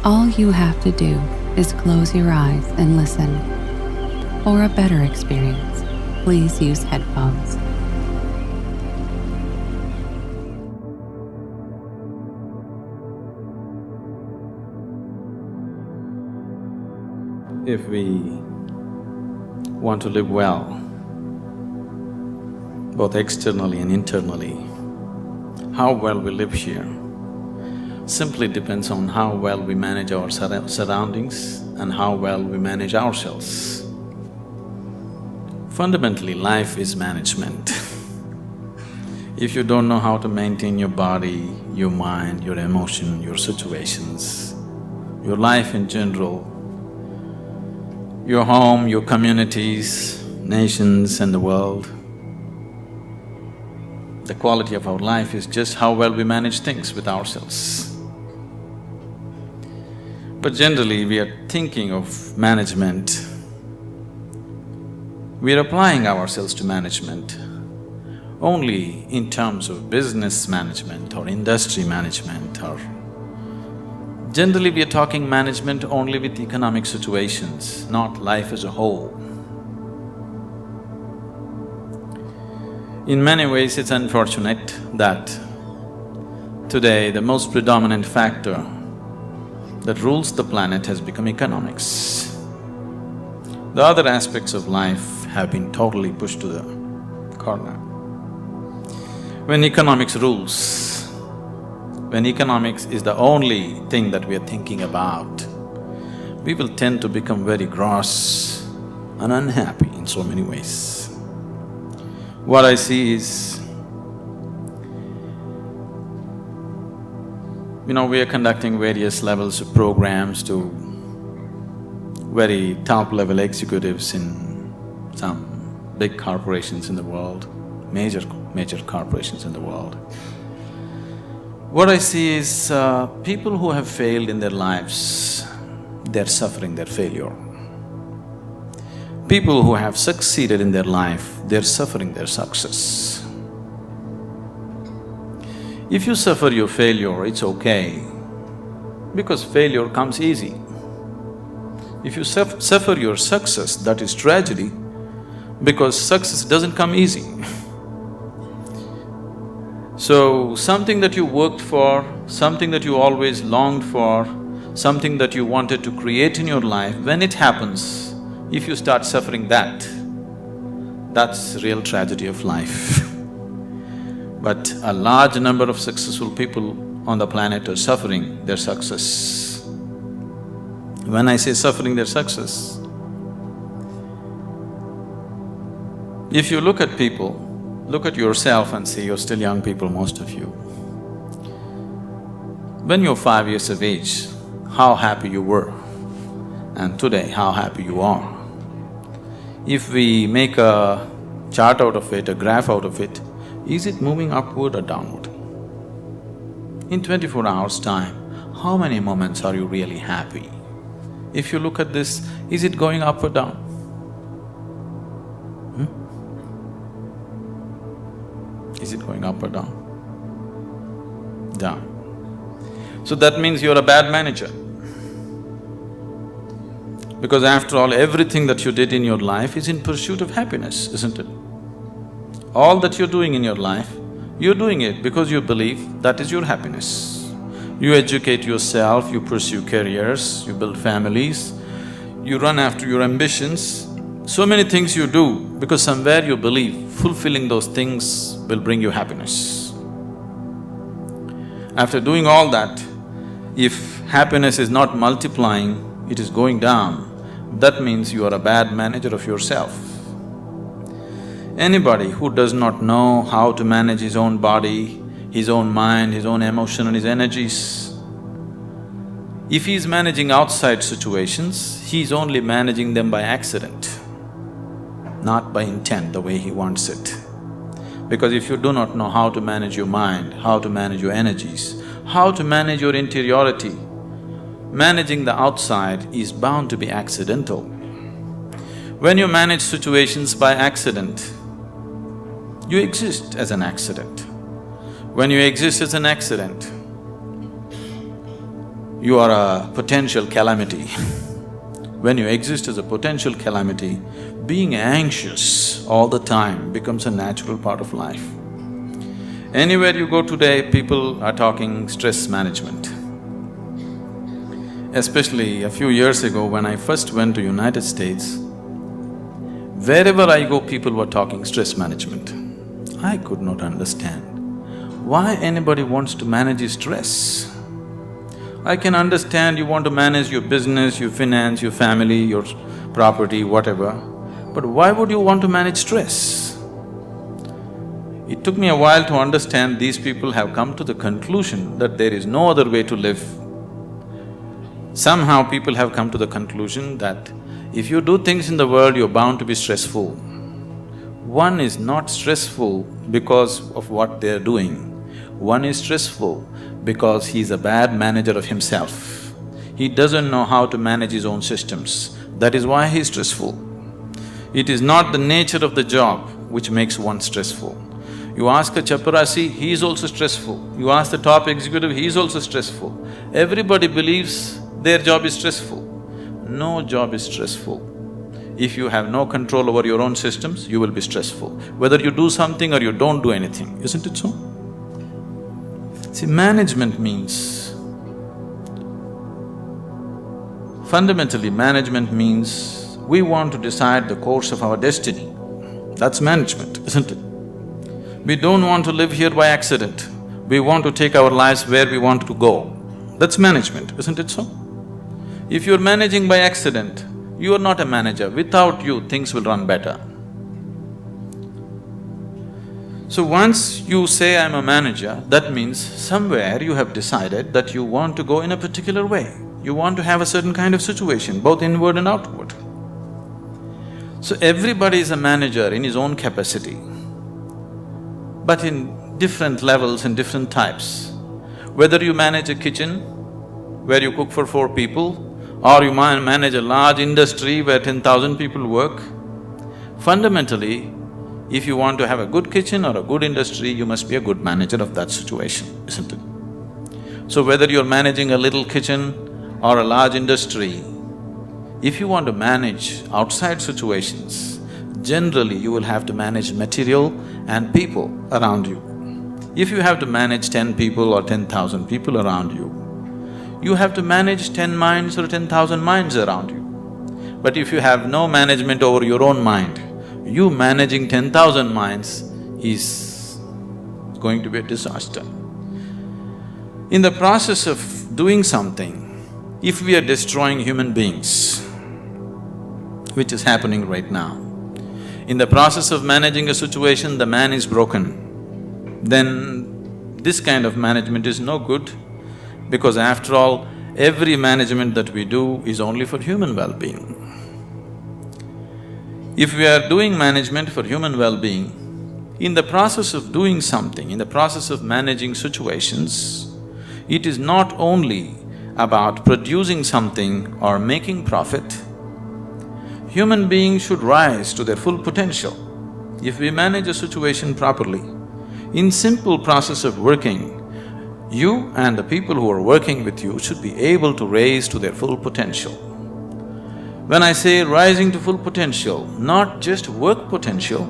All you have to do is close your eyes and listen. For a better experience, please use headphones. If we want to live well, both externally and internally, how well we live here simply depends on how well we manage our surroundings and how well we manage ourselves. Fundamentally, life is management. If you don't know how to maintain your body, your mind, your emotion, your situations, your life in general, your home, your communities, nations and the world, the quality of our life is just how well we manage things with ourselves. But generally, we are thinking of management, we are applying ourselves to management only in terms of business management or industry management or… Generally, we are talking management only with economic situations, not life as a whole. In many ways, it's unfortunate that today the most predominant factor that rules the planet has become economics. The other aspects of life have been totally pushed to the corner. When economics rules, when economics is the only thing that we are thinking about, we will tend to become very gross and unhappy in so many ways. What I see is, we are conducting various levels of programs to very top-level executives in some big corporations in the world, major corporations in the world. What I see is, people who have failed in their lives, they're suffering their failure. People who have succeeded in their life, they're suffering their success. If you suffer your failure, it's okay, because failure comes easy. If you suffer your success, that is tragedy, because success doesn't come easy. So, something that you worked for, something that you always longed for, something that you wanted to create in your life, when it happens, if you start suffering that, that's real tragedy of life. But a large number of successful people on the planet are suffering their success. When I say suffering their success, if you look at people, look at yourself and see, you're still young people, most of you. When you're 5 years of age, how happy you were, and today how happy you are. If we make a chart out of it, a graph out of it, is it moving upward or downward? In 24 hours' time, how many moments are you really happy? If you look at this, is it going up or down? Is it going up or down? Down. So that means you're a bad manager. Because after all, everything that you did in your life is in pursuit of happiness, isn't it? All that you're doing in your life, you're doing it because you believe that is your happiness. You educate yourself, you pursue careers, you build families, you run after your ambitions. So many things you do because somewhere you believe fulfilling those things will bring you happiness. After doing all that, if happiness is not multiplying, it is going down, that means you are a bad manager of yourself. Anybody who does not know how to manage his own body, his own mind, his own emotion and his energies, if he is managing outside situations, he is only managing them by accident, not by intent, the way he wants it. Because if you do not know how to manage your mind, how to manage your energies, how to manage your interiority, managing the outside is bound to be accidental. When you manage situations by accident, you exist as an accident. When you exist as an accident, you are a potential calamity. When you exist as a potential calamity, being anxious all the time becomes a natural part of life. Anywhere you go today, people are talking stress management. Especially a few years ago when I first went to United States, wherever I go, people were talking stress management. I could not understand why anybody wants to manage his stress. I can understand you want to manage your business, your finance, your family, your property, whatever, but why would you want to manage stress? It took me a while to understand these people have come to the conclusion that there is no other way to live. Somehow people have come to the conclusion that if you do things in the world, you're bound to be stressful. One is not stressful because of what they're doing. One is stressful because he's a bad manager of himself. He doesn't know how to manage his own systems. That is why he's stressful. It is not the nature of the job which makes one stressful. You ask a chaparasi, he is also stressful. You ask the top executive, he is also stressful. Everybody believes their job is stressful. No job is stressful. If you have no control over your own systems, you will be stressful. Whether you do something or you don't do anything, isn't it so? See, management means… fundamentally, management means we want to decide the course of our destiny. That's management, isn't it? We don't want to live here by accident. We want to take our lives where we want to go. That's management, isn't it so? If you're managing by accident, you are not a manager. Without you, things will run better. So once you say, I'm a manager, that means somewhere you have decided that you want to go in a particular way. You want to have a certain kind of situation, both inward and outward. So everybody is a manager in his own capacity, but in different levels and different types. Whether you manage a kitchen where you cook for 4 people, or you manage a large industry where 10,000 people work, fundamentally, if you want to have a good kitchen or a good industry, you must be a good manager of that situation, isn't it? So whether you're managing a little kitchen or a large industry, if you want to manage outside situations, generally you will have to manage material and people around you. If you have to manage 10 people or 10,000 people around you, you have to manage 10 minds or 10,000 minds around you. But if you have no management over your own mind, you managing 10,000 minds is going to be a disaster. In the process of doing something, if we are destroying human beings, which is happening right now, in the process of managing a situation, the man is broken, then this kind of management is no good, because after all, every management that we do is only for human well-being. If we are doing management for human well-being, in the process of doing something, in the process of managing situations, it is not only about producing something or making profit. Human beings should rise to their full potential. If we manage a situation properly, in simple process of working, you and the people who are working with you should be able to raise to their full potential. When I say rising to full potential, not just work potential,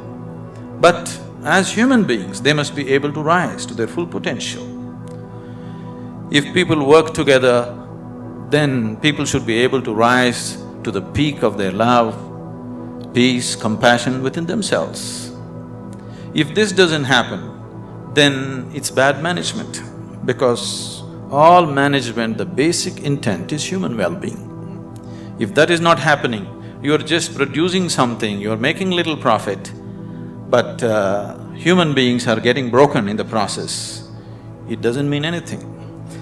but as human beings, they must be able to rise to their full potential. If people work together, then people should be able to rise to the peak of their love, peace, compassion within themselves. If this doesn't happen, then it's bad management, because all management, the basic intent is human well-being. If that is not happening, you're just producing something, you're making little profit, but human beings are getting broken in the process, it doesn't mean anything.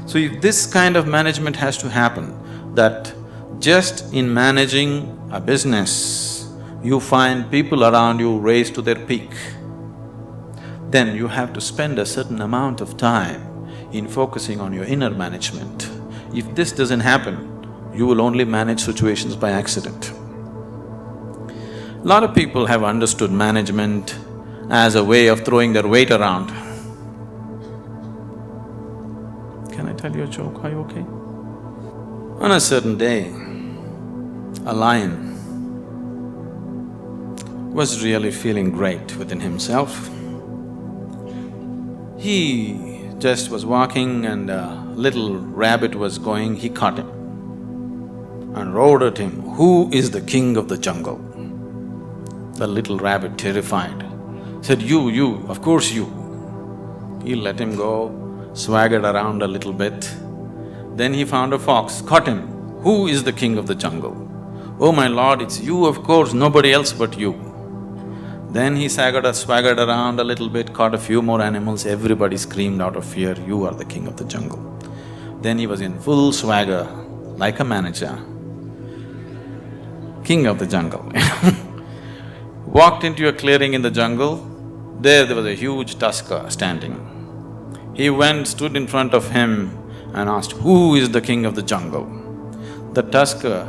So if this kind of management has to happen, that just in managing a business, you find people around you raise to their peak, then you have to spend a certain amount of time in focusing on your inner management. If this doesn't happen, you will only manage situations by accident. A lot of people have understood management as a way of throwing their weight around. Can I tell you a joke? Are you okay? On a certain day, a lion was really feeling great within himself. He just was walking and a little rabbit was going, he caught him and roared at him, "Who is the king of the jungle?" The little rabbit, terrified, said, You, of course you." He let him go, swaggered around a little bit. Then he found a fox, caught him, "Who is the king of the jungle?" "Oh my lord, it's you, of course, nobody else but you." Then he swaggered around a little bit, caught a few more animals, everybody screamed out of fear, "You are the king of the jungle." Then he was in full swagger, like a manager, king of the jungle Walked into a clearing in the jungle, there was a huge tusker standing. He went, stood in front of him and asked, "Who is the king of the jungle?" The tusker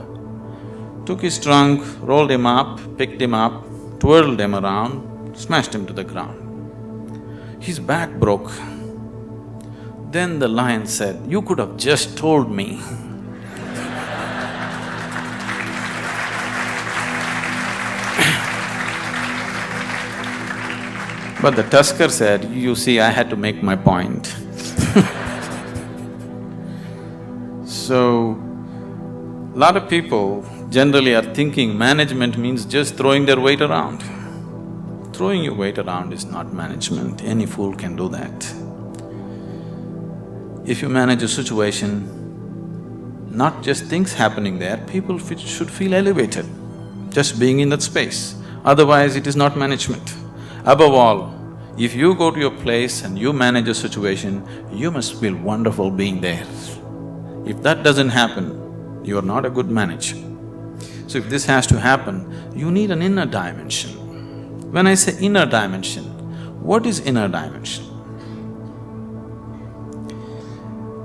took his trunk, rolled him up, picked him up, twirled him around, smashed him to the ground. His back broke. Then the lion said, "You could have just told me." But the tusker said, "You see, I had to make my point." So, lot of people generally are thinking management means just throwing their weight around. Throwing your weight around is not management, any fool can do that. If you manage a situation, not just things happening there, people should feel elevated just being in that space, otherwise it is not management. Above all, if you go to a place and you manage a situation, you must feel wonderful being there. If that doesn't happen, you are not a good manager. So if this has to happen, you need an inner dimension. When I say inner dimension, what is inner dimension?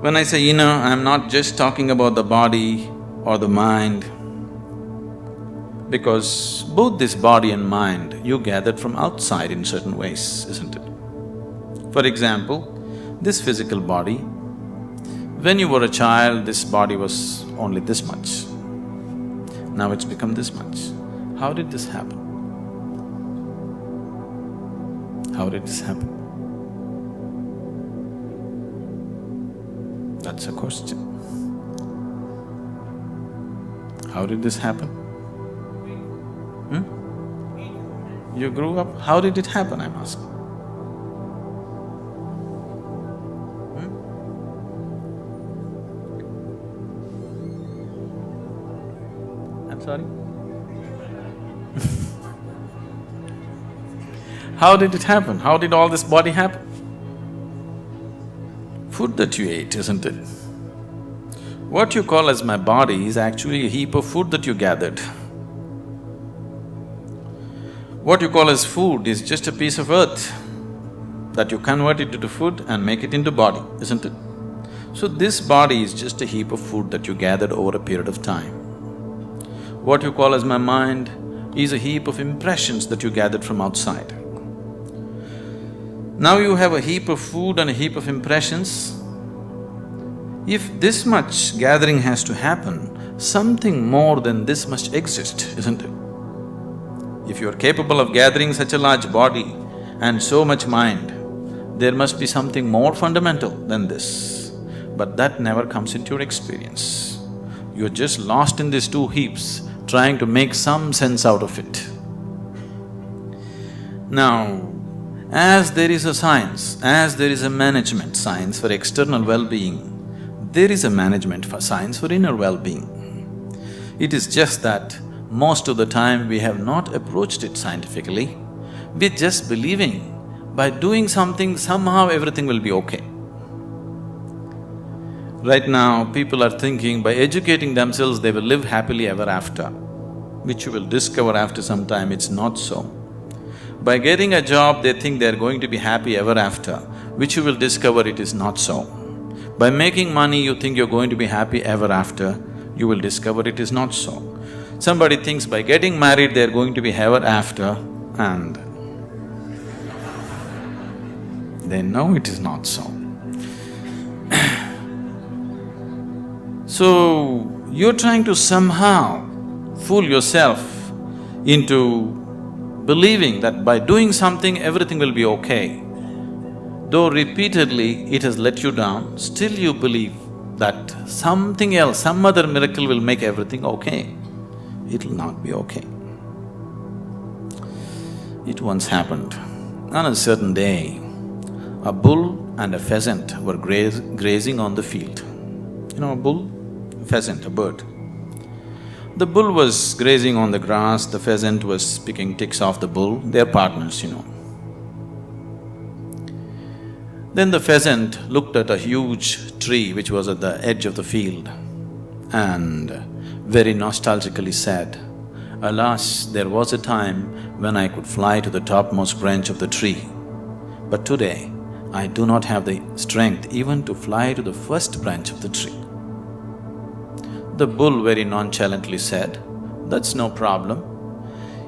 When I say inner, I'm not just talking about the body or the mind, because both this body and mind you gathered from outside in certain ways, isn't it? For example, this physical body, when you were a child, this body was only this much. Now it's become this much. How did this happen? How did this happen? That's a question. How did this happen? You grew up, how did it happen, I'm asking? I'm sorry? How did it happen? How did all this body happen? Food that you ate, isn't it? What you call as my body is actually a heap of food that you gathered. What you call as food is just a piece of earth that you convert it into food and make it into body, isn't it? So this body is just a heap of food that you gathered over a period of time. What you call as my mind is a heap of impressions that you gathered from outside. Now you have a heap of food and a heap of impressions. If this much gathering has to happen, something more than this must exist, isn't it? If you are capable of gathering such a large body and so much mind, there must be something more fundamental than this. But that never comes into your experience. You're just lost in these two heaps, trying to make some sense out of it. Now, as there is a science, as there is a management science for external well-being, there is a management for science for inner well-being. It is just that most of the time we have not approached it scientifically. We're just believing by doing something, somehow everything will be okay. Right now, people are thinking by educating themselves they will live happily ever after, which you will discover after some time it's not so. By getting a job, they think they're going to be happy ever after, which you will discover it is not so. By making money, you think you're going to be happy ever after, you will discover it is not so. Somebody thinks by getting married they're going to be ever after, and they know it is not so. So, You're trying to somehow fool yourself into believing that by doing something, everything will be okay. Though repeatedly it has let you down, still you believe that something else, some other miracle will make everything okay. It'll not be okay. It once happened. On a certain day, a bull and a pheasant were grazing on the field. You know, a bull, pheasant, a bird. The bull was grazing on the grass, the pheasant was picking ticks off the bull, they're partners, you know. Then the pheasant looked at a huge tree which was at the edge of the field and very nostalgically said, "Alas, there was a time when I could fly to the topmost branch of the tree, but today I do not have the strength even to fly to the first branch of the tree." The bull very nonchalantly said, "That's no problem.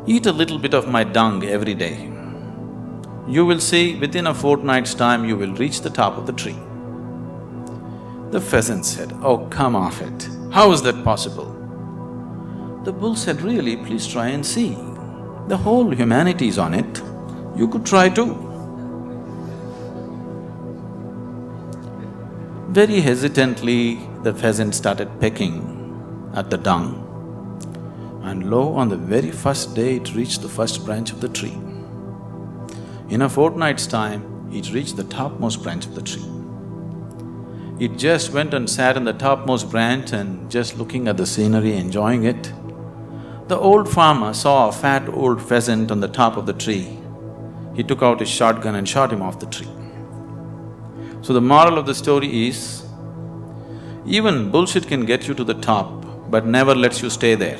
Eat a little bit of my dung every day. You will see, within a fortnight's time you will reach the top of the tree." The pheasant said, "Oh, come off it. How is that possible?" The bull said, "Really, please try and see. The whole humanity is on it. You could try too." Very hesitantly, the pheasant started pecking at the dung, and lo, on the very first day it reached the first branch of the tree. In a fortnight's time, it reached the topmost branch of the tree. It just went and sat on the topmost branch and just looking at the scenery, enjoying it. The old farmer saw a fat old pheasant on the top of the tree. He took out his shotgun and shot him off the tree. So the moral of the story is, even bullshit can get you to the top, but never lets you stay there.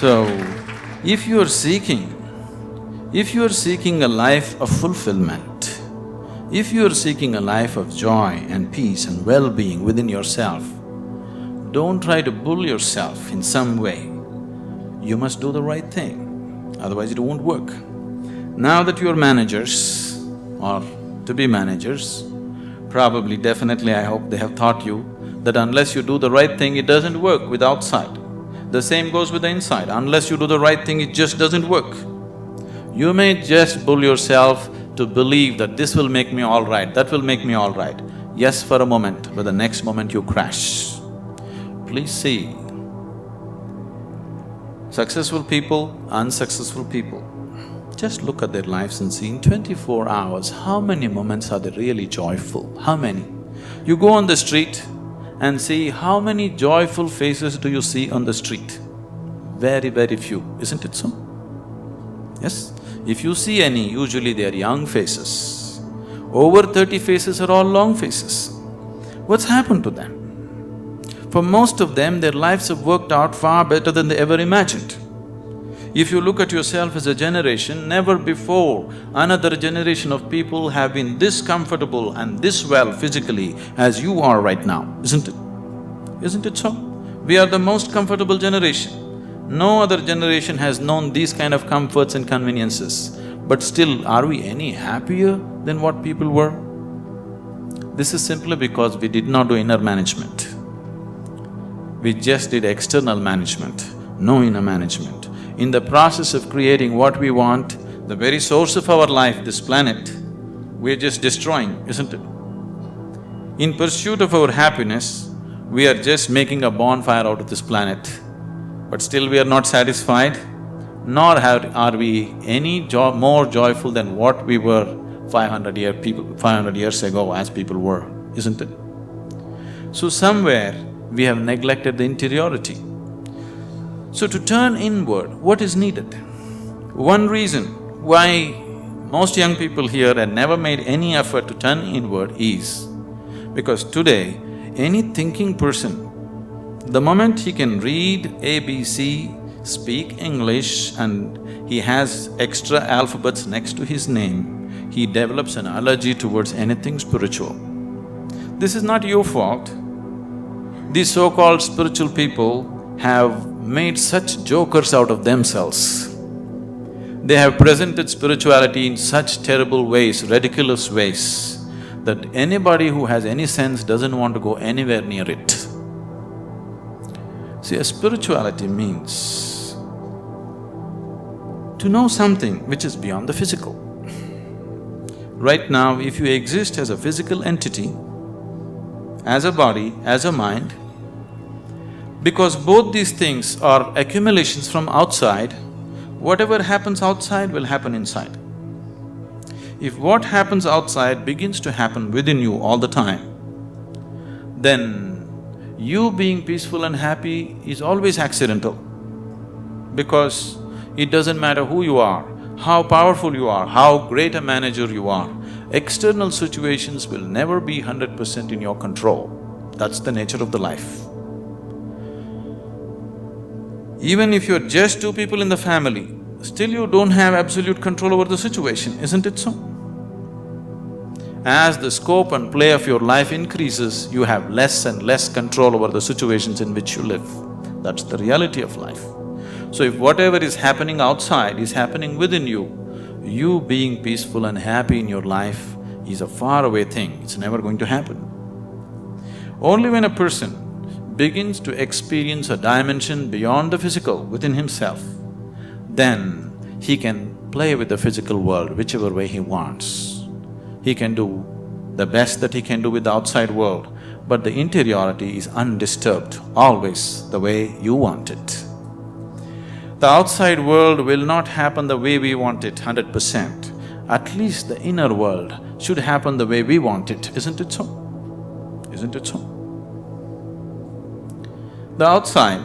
So, if you are seeking a life of fulfillment, if you are seeking a life of joy and peace and well-being within yourself, don't try to bull yourself in some way. You must do the right thing, otherwise it won't work. Now that you are managers or to be managers, probably, definitely I hope they have taught you that unless you do the right thing, it doesn't work with outside. The same goes with the inside. Unless you do the right thing, it just doesn't work. You may just bull yourself to believe that this will make me all right, that will make me all right. Yes, for a moment, but the next moment you crash. Please see, successful people, unsuccessful people, just look at their lives and see in 24 hours, how many moments are they really joyful? How many? You go on the street and see how many joyful faces do you see on the street? Very, very few, isn't it so? Yes? If you see any, usually they are young faces. Over 30 faces are all long faces. What's happened to them? For most of them, their lives have worked out far better than they ever imagined. If you look at yourself as a generation, never before another generation of people have been this comfortable and this well physically as you are right now, isn't it? Isn't it so? We are the most comfortable generation. No other generation has known these kind of comforts and conveniences. But still, are we any happier than what people were? This is simply because we did not do inner management. We just did external management, no inner management. In the process of creating what we want, the very source of our life, this planet, we're just destroying, isn't it? In pursuit of our happiness, we are just making a bonfire out of this planet, but still we are not satisfied, nor are we any more joyful than what we were 500 years ago as people were, isn't it? So somewhere, we have neglected the interiority. So to turn inward, what is needed? One reason why most young people here had never made any effort to turn inward is because today, any thinking person, the moment he can read ABC, speak English and he has extra alphabets next to his name, he develops an allergy towards anything spiritual. This is not your fault. These so-called spiritual people have made such jokers out of themselves. They have presented spirituality in such terrible ways, ridiculous ways, that anybody who has any sense doesn't want to go anywhere near it. See, a spirituality means to know something which is beyond the physical. Right now, if you exist as a physical entity, as a body, as a mind, because both these things are accumulations from outside, whatever happens outside will happen inside. If what happens outside begins to happen within you all the time, then you being peaceful and happy is always accidental. Because it doesn't matter who you are, how powerful you are, how great a manager you are, external situations will never be 100% in your control. That's the nature of the life. Even if you're just two people in the family, still you don't have absolute control over the situation, isn't it so? As the scope and play of your life increases, you have less and less control over the situations in which you live. That's the reality of life. So if whatever is happening outside is happening within you, you being peaceful and happy in your life is a faraway thing, it's never going to happen. Only when a person begins to experience a dimension beyond the physical within himself, then he can play with the physical world whichever way he wants. He can do the best that he can do with the outside world, but the interiority is undisturbed, always the way you want it. The outside world will not happen the way we want it 100%. At least the inner world should happen the way we want it, isn't it so? Isn't it so? The outside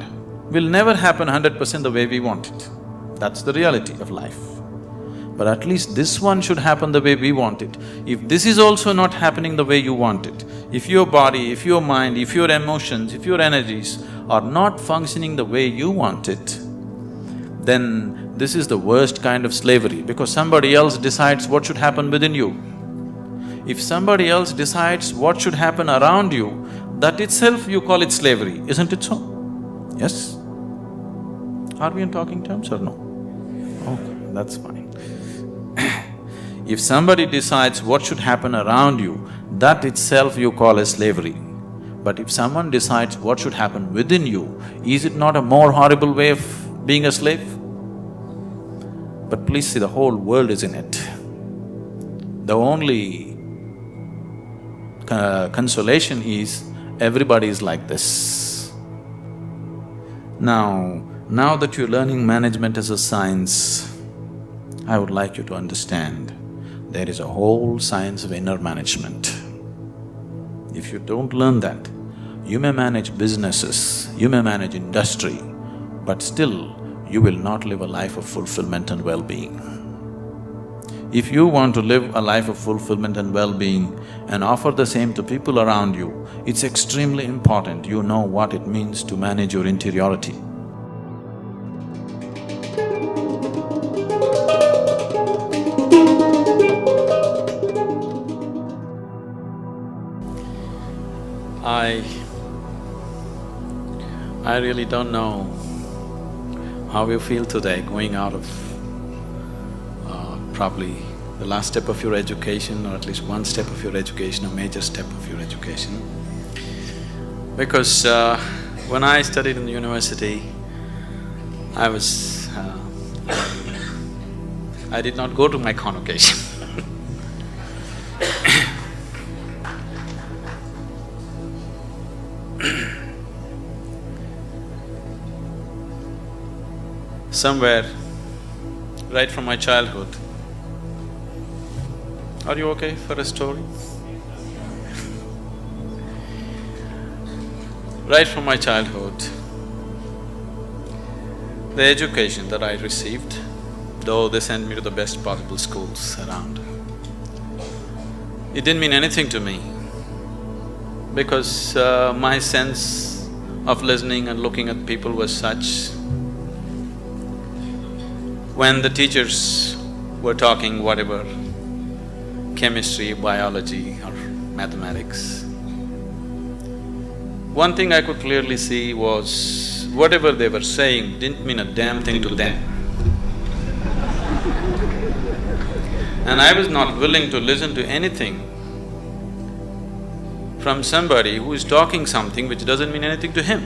will never happen 100% the way we want it. That's the reality of life. But at least this one should happen the way we want it. If this is also not happening the way you want it, if your body, if your mind, if your emotions, if your energies are not functioning the way you want it, then this is the worst kind of slavery, because somebody else decides what should happen within you. If somebody else decides what should happen around you, that itself you call it slavery, isn't it so? Yes? Are we in talking terms or no? Okay, that's fine. If somebody decides what should happen around you, that itself you call as slavery. But if someone decides what should happen within you, is it not a more horrible way of being a slave? But please see, the whole world is in it. The only consolation is everybody is like this. Now that you're learning management as a science, I would like you to understand there is a whole science of inner management. If you don't learn that, you may manage businesses, you may manage industry, but still you will not live a life of fulfillment and well-being. If you want to live a life of fulfillment and well-being and offer the same to people around you, it's extremely important you know what it means to manage your interiority. I really don't know how you feel today going out of probably the last step of your education, or at least one step of your education, a major step of your education. Because when I studied in the university, I did not go to my convocation. Somewhere, right from my childhood. Are you okay for a story? Right from my childhood, the education that I received, though they sent me to the best possible schools around, it didn't mean anything to me, because my sense of listening and looking at people was such. When the teachers were talking whatever, chemistry, biology or mathematics, one thing I could clearly see was whatever they were saying didn't mean a damn thing to them. And I was not willing to listen to anything from somebody who is talking something which doesn't mean anything to him.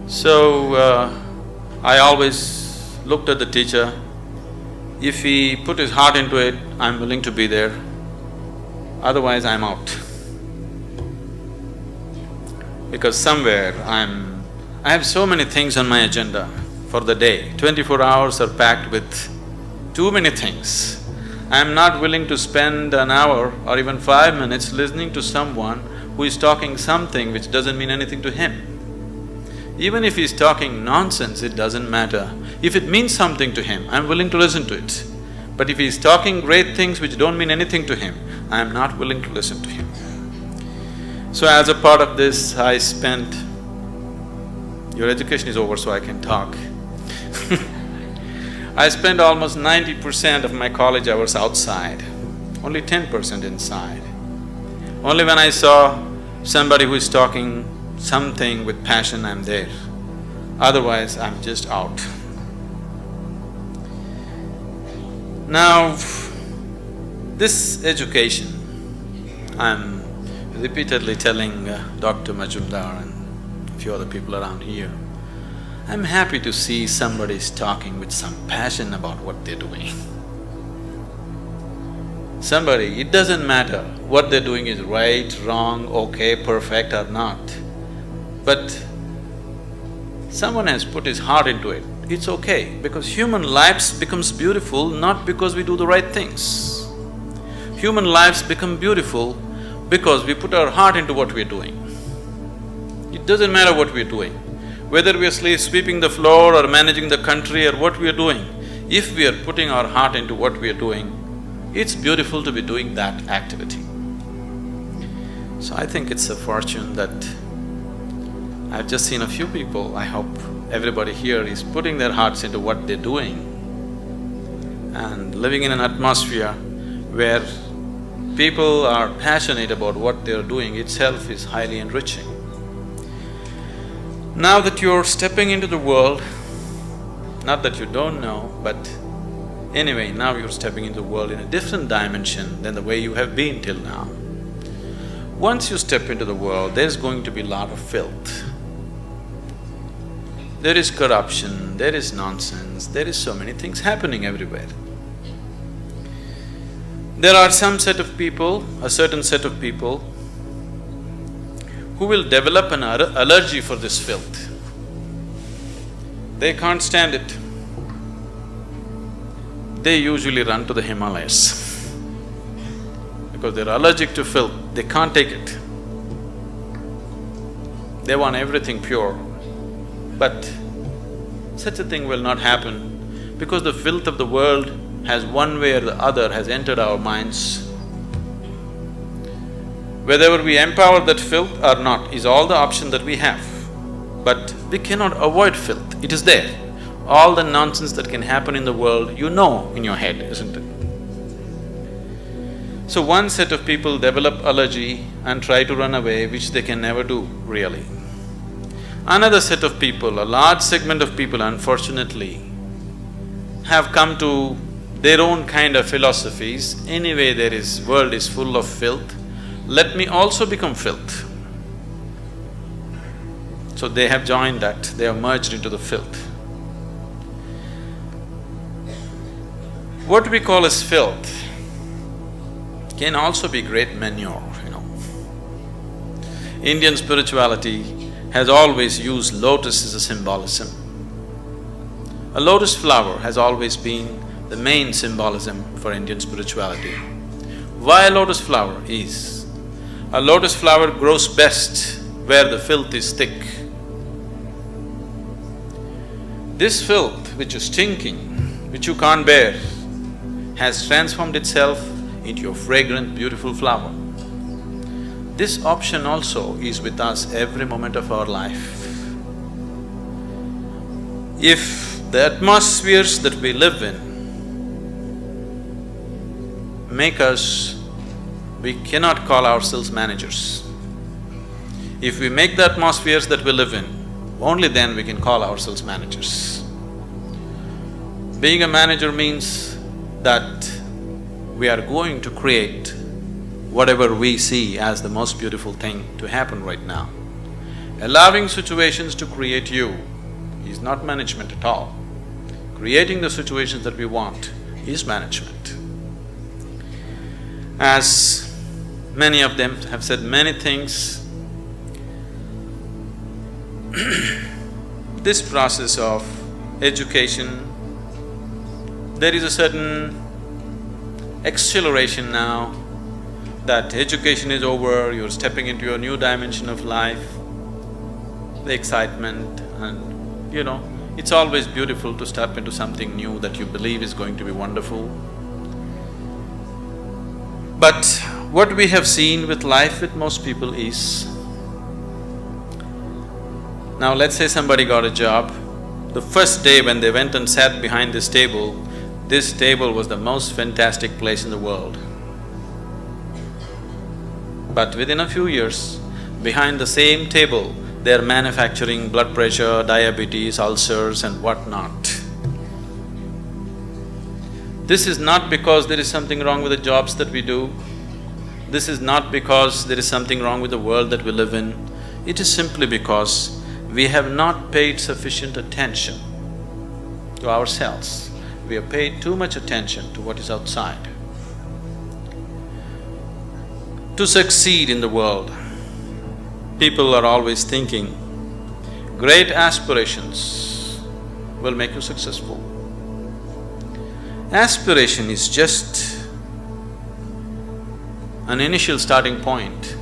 So, I always looked at the teacher. If he put his heart into it, I'm willing to be there, otherwise I'm out. Because somewhere I have so many things on my agenda for the day. 24 hours are packed with too many things. I'm not willing to spend an hour or even 5 minutes listening to someone who is talking something which doesn't mean anything to him. Even if he's talking nonsense, it doesn't matter. If it means something to him, I'm willing to listen to it. But if he's talking great things which don't mean anything to him, I'm not willing to listen to him. So as a part of this, I spent… Your education is over so I can talk. I spent almost 90% of my college hours outside, only 10% inside. Only when I saw somebody who is talking something with passion, I'm there. Otherwise, I'm just out. Now, this education, I'm repeatedly telling Dr. Majumdar and a few other people around here, I'm happy to see somebody is talking with some passion about what they're doing. Somebody, it doesn't matter what they're doing is right, wrong, okay, perfect or not, but someone has put his heart into it, it's okay, because human lives becomes beautiful not because we do the right things. Human lives become beautiful because we put our heart into what we're doing. It doesn't matter what we're doing, whether we're sweeping the floor or managing the country or what we're doing, if we are putting our heart into what we're doing, it's beautiful to be doing that activity. So I think it's a fortune that I've just seen a few people, I hope everybody here is putting their hearts into what they're doing and living in an atmosphere where people are passionate about what they're doing itself is highly enriching. Now that you're stepping into the world, not that you don't know, but anyway, now you're stepping into the world in a different dimension than the way you have been till now. Once you step into the world, there's going to be a lot of filth. There is corruption, there is nonsense, there is so many things happening everywhere. There are some set of people, a certain set of people who will develop an allergy for this filth. They can't stand it. They usually run to the Himalayas because they're allergic to filth, they can't take it. They want everything pure. But such a thing will not happen because the filth of the world has one way or the other has entered our minds. Whether we empower that filth or not is all the option that we have. But we cannot avoid filth, it is there. All the nonsense that can happen in the world, you know in your head, isn't it? So one set of people develop allergy and try to run away, which they can never do, really. Another set of people, a large segment of people unfortunately, have come to their own kind of philosophies. Anyway, world is full of filth, let me also become filth. So they have joined that, they have merged into the filth. What we call as filth can also be great manure, you know. Indian spirituality has always used lotus as a symbolism. A lotus flower has always been the main symbolism for Indian spirituality. Why a lotus flower is? A lotus flower grows best where the filth is thick. This filth which is stinking, which you can't bear, has transformed itself into a fragrant, beautiful flower. This option also is with us every moment of our life. If the atmospheres that we live in make us… we cannot call ourselves managers. If we make the atmospheres that we live in only then we can call ourselves managers. Being a manager means that we are going to create whatever we see as the most beautiful thing to happen right now. Allowing situations to create you is not management at all. Creating the situations that we want is management. As many of them have said many things, this process of education, there is a certain acceleration now that education is over, you're stepping into a new dimension of life, the excitement, and it's always beautiful to step into something new that you believe is going to be wonderful. But what we have seen with life with most people is, now let's say somebody got a job, the first day when they went and sat behind this table was the most fantastic place in the world. But within a few years, behind the same table, they're manufacturing blood pressure, diabetes, ulcers and whatnot. This is not because there is something wrong with the jobs that we do. This is not because there is something wrong with the world that we live in. It is simply because we have not paid sufficient attention to ourselves. We have paid too much attention to what is outside. To succeed in the world, people are always thinking, great aspirations will make you successful. Aspiration is just an initial starting point.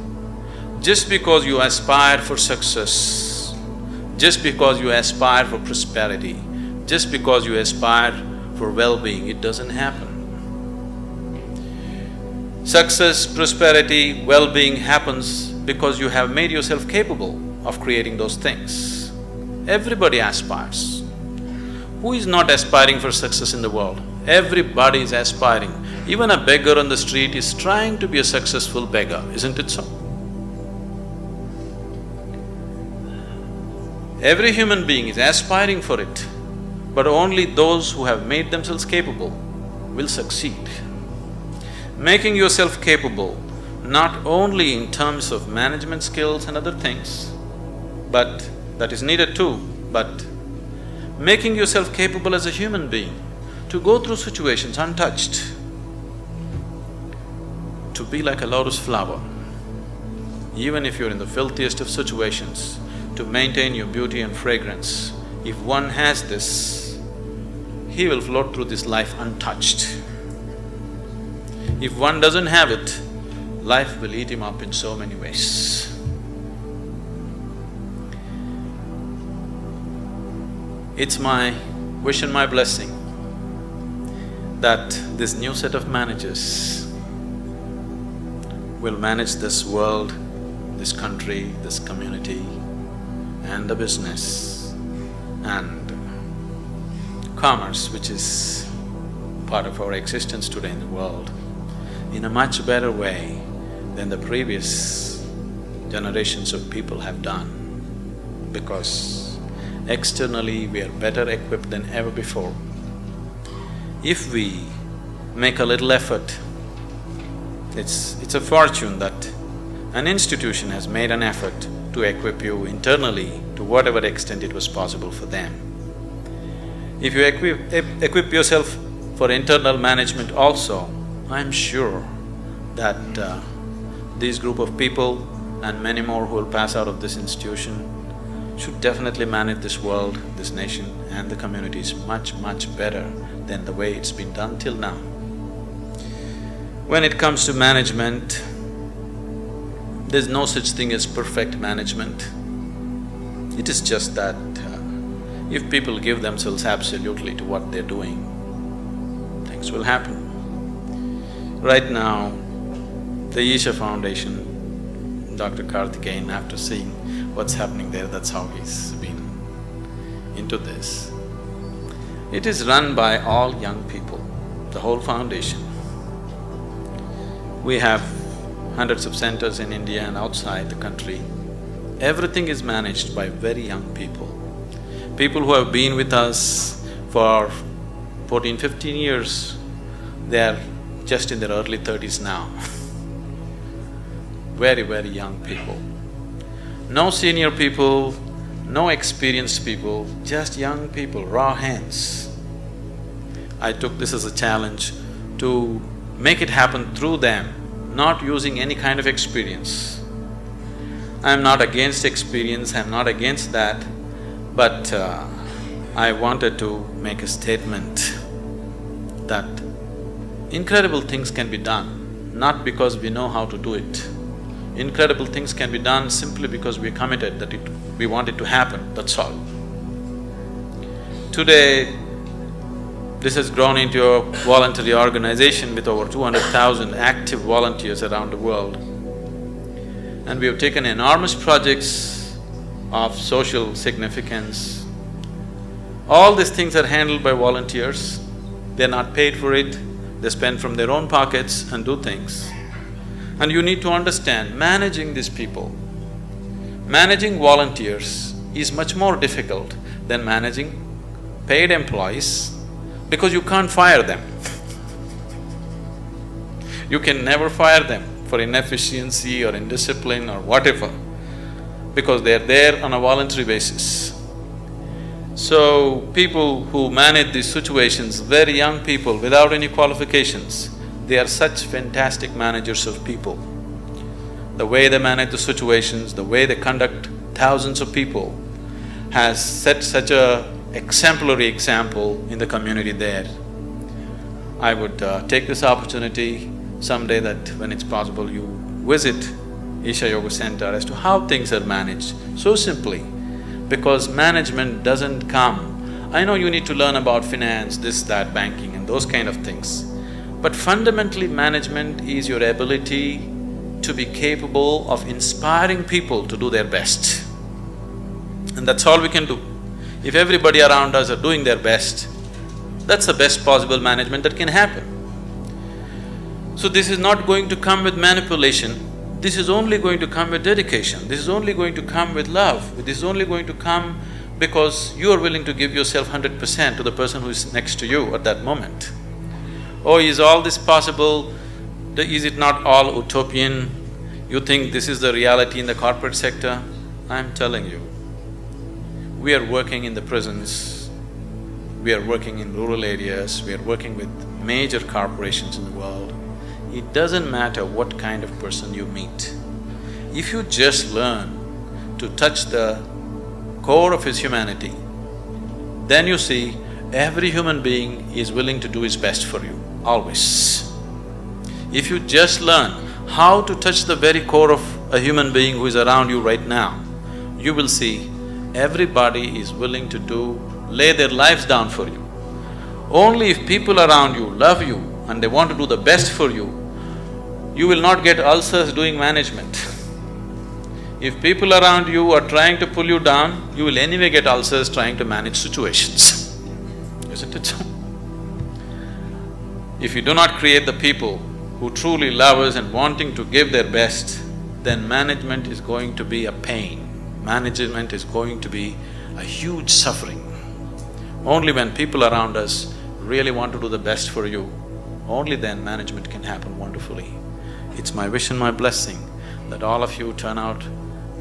Just because you aspire for success, just because you aspire for prosperity, just because you aspire for well-being, it doesn't happen. Success, prosperity, well-being happens because you have made yourself capable of creating those things. Everybody aspires. Who is not aspiring for success in the world? Everybody is aspiring. Even a beggar on the street is trying to be a successful beggar, isn't it so? Every human being is aspiring for it, but only those who have made themselves capable will succeed. Making yourself capable not only in terms of management skills and other things, but that is needed too, but making yourself capable as a human being to go through situations untouched, to be like a lotus flower, even if you're in the filthiest of situations, to maintain your beauty and fragrance. If one has this, he will float through this life untouched. If one doesn't have it, life will eat him up in so many ways. It's my wish and my blessing that this new set of managers will manage this world, this country, this community, and the business and commerce, which is part of our existence today in the world, in a much better way than the previous generations of people have done, because externally we are better equipped than ever before. If we make a little effort, it's a fortune that an institution has made an effort to equip you internally to whatever extent it was possible for them. If you equip yourself for internal management also, I'm sure that this group of people and many more who will pass out of this institution should definitely manage this world, this nation and the communities much, much better than the way it's been done till now. When it comes to management, there's no such thing as perfect management. It is just that if people give themselves absolutely to what they're doing, things will happen. Right now, the Isha Foundation, Dr. Karthikeyan, after seeing what's happening there, that's how he's been into this. It is run by all young people, the whole foundation. We have hundreds of centers in India and outside the country. Everything is managed by very young people. People who have been with us for 14, 15 years, they are just in their early 30s now. Very, very young people. No senior people, no experienced people, just young people, raw hands. I took this as a challenge to make it happen through them, not using any kind of experience. I'm not against experience, I'm not against that, but I wanted to make a statement that incredible things can be done, not because we know how to do it. Incredible things can be done simply because we're committed that we want it to happen, that's all. Today, this has grown into a voluntary organization with over 200,000 active volunteers around the world. And we have taken enormous projects of social significance. All these things are handled by volunteers. They're not paid for it, they spend from their own pockets and do things. And you need to understand, managing these people, managing volunteers is much more difficult than managing paid employees because you can't fire them. You can never fire them for inefficiency or indiscipline or whatever, because they're there on a voluntary basis. So, people who manage these situations, very young people without any qualifications, they are such fantastic managers of people. The way they manage the situations, the way they conduct thousands of people has set such a exemplary example in the community there. I would take this opportunity someday that when it's possible you visit Isha Yoga Center as to how things are managed, so simply, because management doesn't come… I know you need to learn about finance, this, that, banking and those kind of things, but fundamentally management is your ability to be capable of inspiring people to do their best. And that's all we can do. If everybody around us are doing their best, that's the best possible management that can happen. So this is not going to come with manipulation, this is only going to come with dedication, this is only going to come with love, this is only going to come because you are willing to give yourself 100% to the person who is next to you at that moment. Oh, is all this possible? Is it not all utopian? You think this is the reality in the corporate sector? I'm telling you, we are working in the prisons, we are working in rural areas, we are working with major corporations in the world. It doesn't matter what kind of person you meet. If you just learn to touch the core of his humanity, then you see every human being is willing to do his best for you, always. If you just learn how to touch the very core of a human being who is around you right now, you will see everybody is willing to lay their lives down for you. Only if people around you love you and they want to do the best for you, you will not get ulcers doing management. If people around you are trying to pull you down, you will anyway get ulcers trying to manage situations, isn't it so? If you do not create the people who truly love us and wanting to give their best, then management is going to be a pain. Management is going to be a huge suffering. Only when people around us really want to do the best for you, only then management can happen wonderfully. It's my wish and my blessing that all of you turn out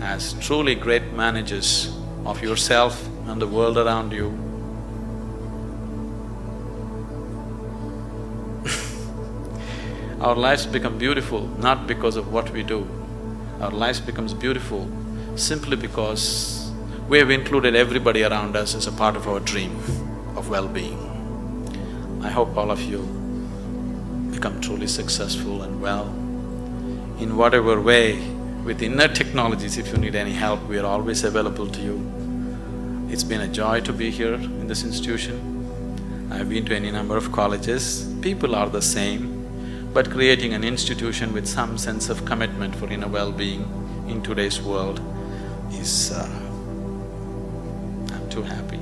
as truly great managers of yourself and the world around you. Our lives become beautiful not because of what we do. Our lives becomes beautiful simply because we have included everybody around us as a part of our dream of well-being. I hope all of you become truly successful and well. In whatever way, with inner technologies, if you need any help, we are always available to you. It's been a joy to be here in this institution. I've been to any number of colleges, people are the same, but creating an institution with some sense of commitment for inner well-being in today's world is… I'm too happy.